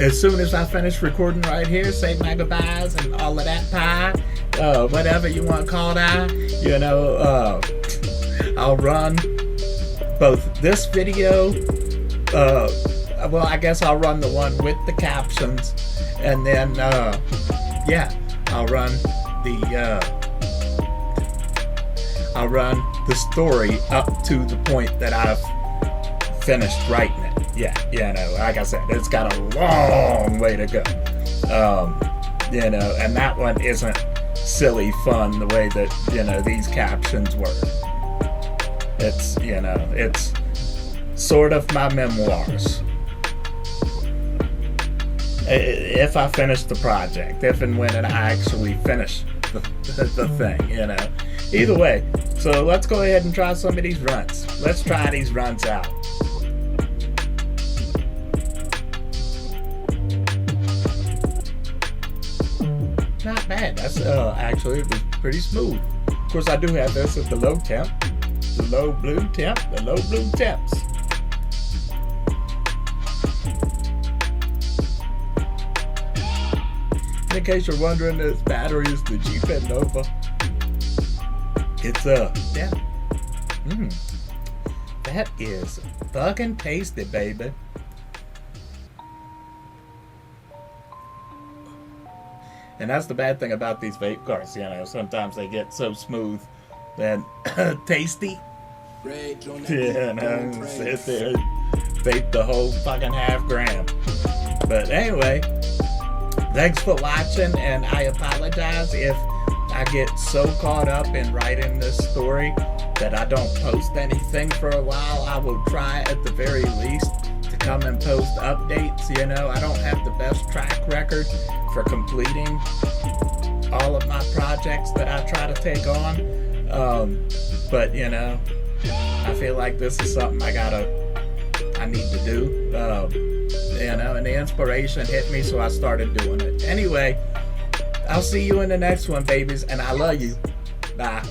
as soon as I finish recording right here, say my goodbyes and all of that pie, whatever you want to call that, you know, I'll run both this video well, I guess I'll run the one with the captions, and then yeah, I'll run the story up to the point that I've finished writing it. Yeah, like I said, it's got a long way to go. And that one isn't silly fun the way that these captions were. It's sort of my memoirs. If I finish the project, if and when I actually finish the thing, Either way, so let's go ahead and try some of these runs. Let's try these runs out. Not bad. That's actually, it was pretty smooth. Of course, I do have this at the low temp, the low blue temps. In case you're wondering, this battery is the G-Pen Nova. It's yeah. That is fucking tasty, baby. And that's the bad thing about these vape carts, sometimes they get so smooth and tasty. Sit there, vape the whole fucking half gram. But anyway, thanks for watching, and I apologize if I get so caught up in writing this story that I don't post anything for a while. I will try at the very least to come and post updates. I don't have the best track record for completing all of my projects that I try to take on. But I feel like this is something I need to do. And the inspiration hit me, so I started doing it. Anyway, I'll see you in the next one, babies, and I love you. Bye.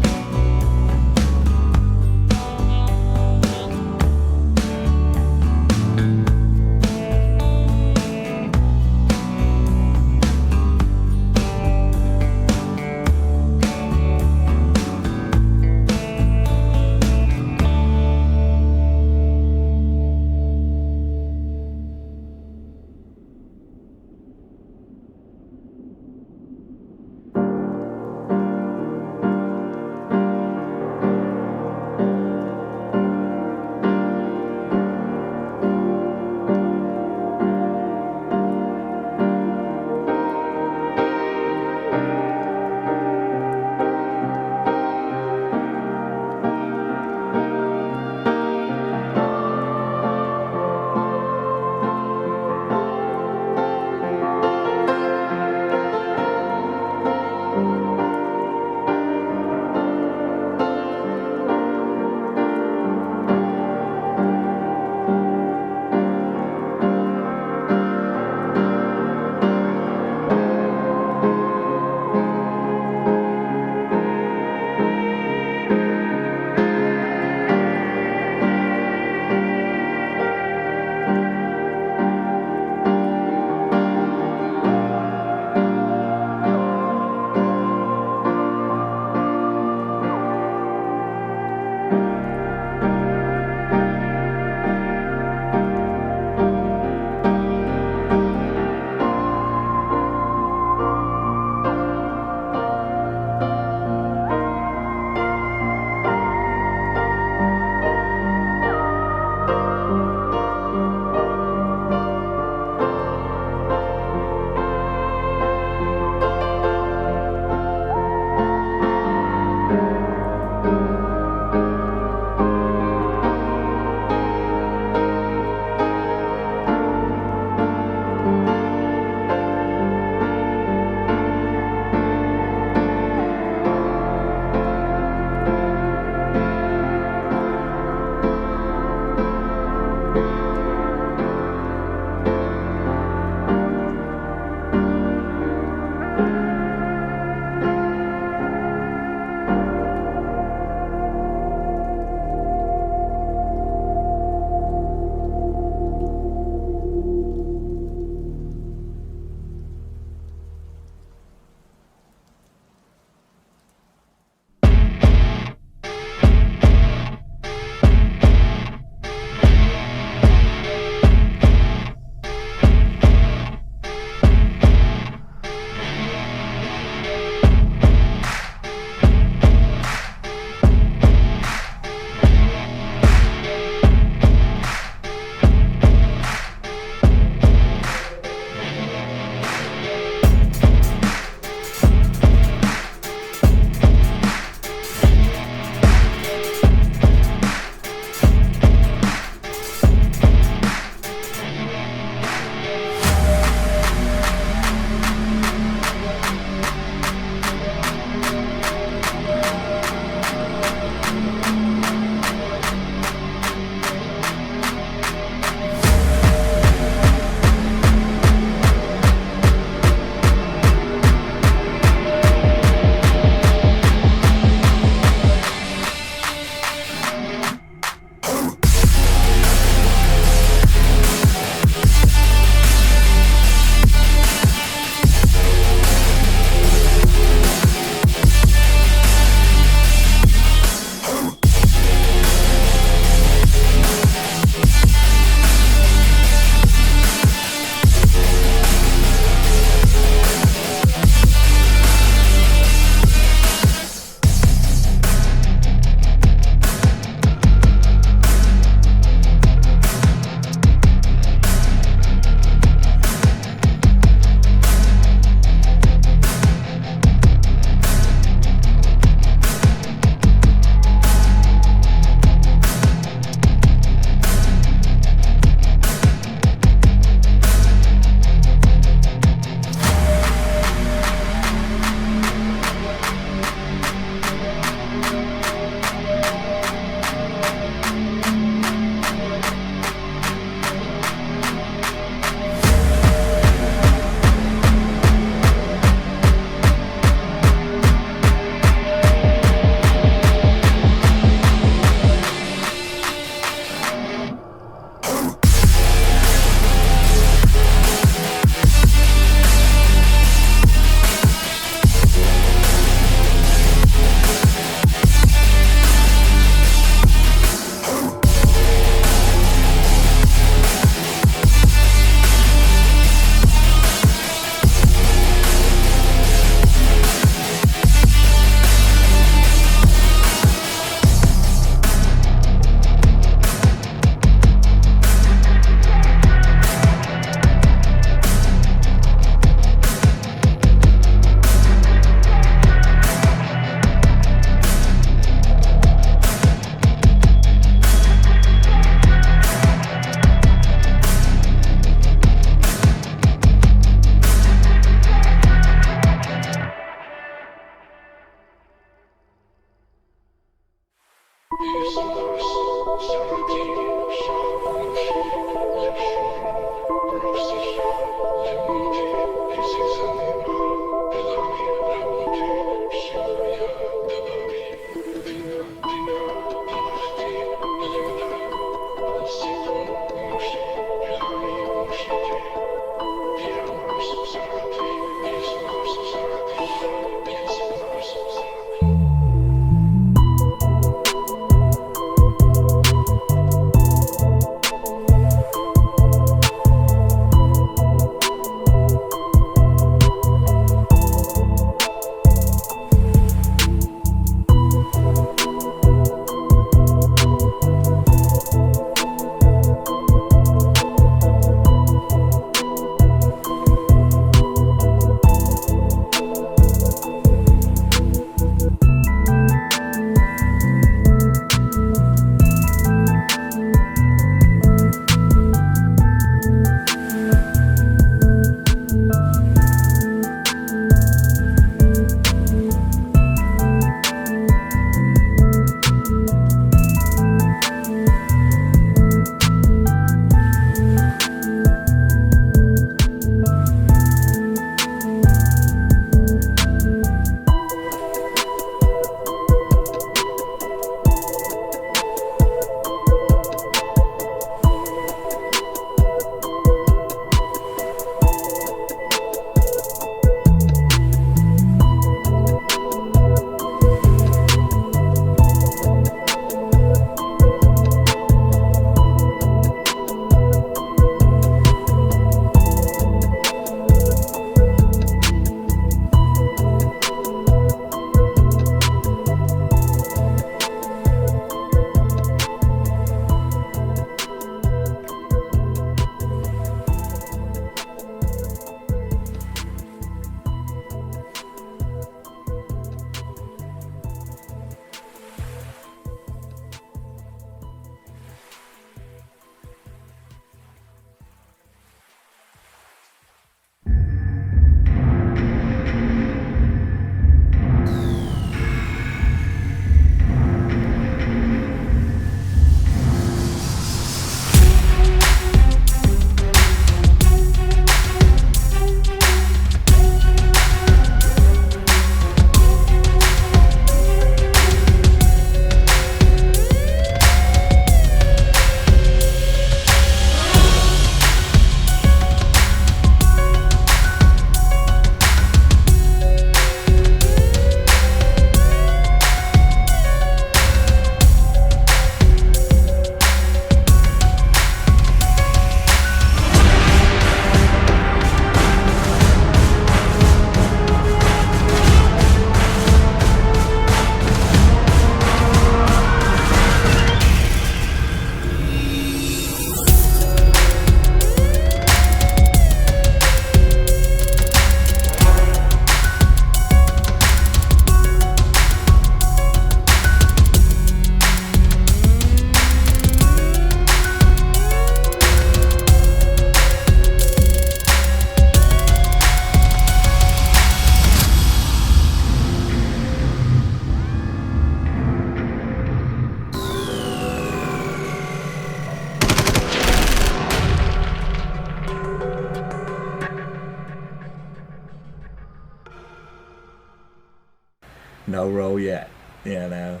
No roll yet, you know.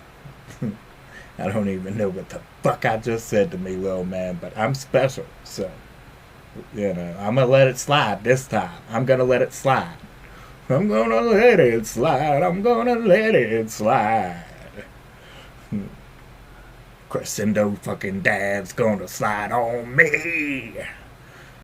I don't even know what the fuck I just said to me, little man, but I'm special, so, you know, I'm gonna let it slide this time. I'm gonna let it slide. I'm gonna let it slide. I'm gonna let it slide. Crescendo fucking Dad's gonna slide on me.